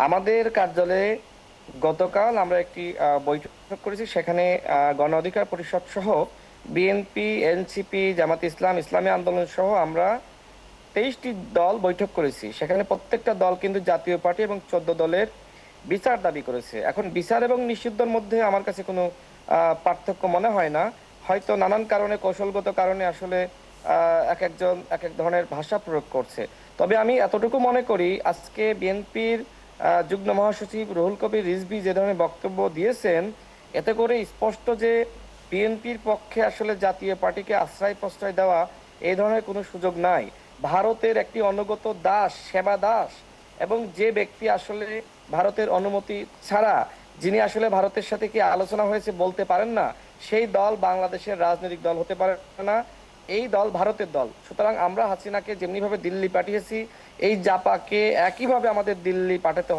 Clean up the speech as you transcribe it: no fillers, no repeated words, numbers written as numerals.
আমাদের কার্যালয়ে গতকাল আমরা একটি বৈঠক করেছি। সেখানে গণ অধিকার পরিষদ সহ বিএনপি, এনসিপি, জামাত ইসলাম, ইসলামী আন্দোলন সহ আমরা 23টি দল বৈঠক করেছি। সেখানে প্রত্যেকটা দল কিন্তু জাতীয় পার্টি এবং 14 দলের বিচার দাবি করেছে। এখন বিচার এবং নিষিদ্ধের মধ্যে আমার কাছে কোনো পার্থক্য মনে হয় না। হয়তো নানান কারণে, কৌশলগত কারণে আসলে এক একজন এক এক ধরনের ভাষা প্রয়োগ করছে। তবে আমি এতটুকু মনে করি, আজকে বিএনপির যুগ্ম মহাসচিব রুহুল কবির রিজভী যে ধরনের বক্তব্য দিয়েছেন, এতে করে স্পষ্ট যে বিএনপির পক্ষে আসলে জাতীয় পার্টিকে আশ্রয় প্রশ্রয় দেওয়া এই ধরনের কোনো সুযোগ নাই। ভারতের একটি অনুগত দাস, সেবা দাস, এবং যে ব্যক্তি আসলে ভারতের অনুমতি ছাড়া, যিনি আসলে ভারতের সাথে কি আলোচনা হয়েছে বলতে পারেন না, সেই দল বাংলাদেশের রাজনৈতিক দল হতে পারে না। এই দল ভারতের দল। সুতরাং আমরা হাসিনাকে যেমনি ভাবে দিল্লি পাঠিয়েছি, এই জাপাকে একইভাবে আমাদের দিল্লি পাঠাতে হবে।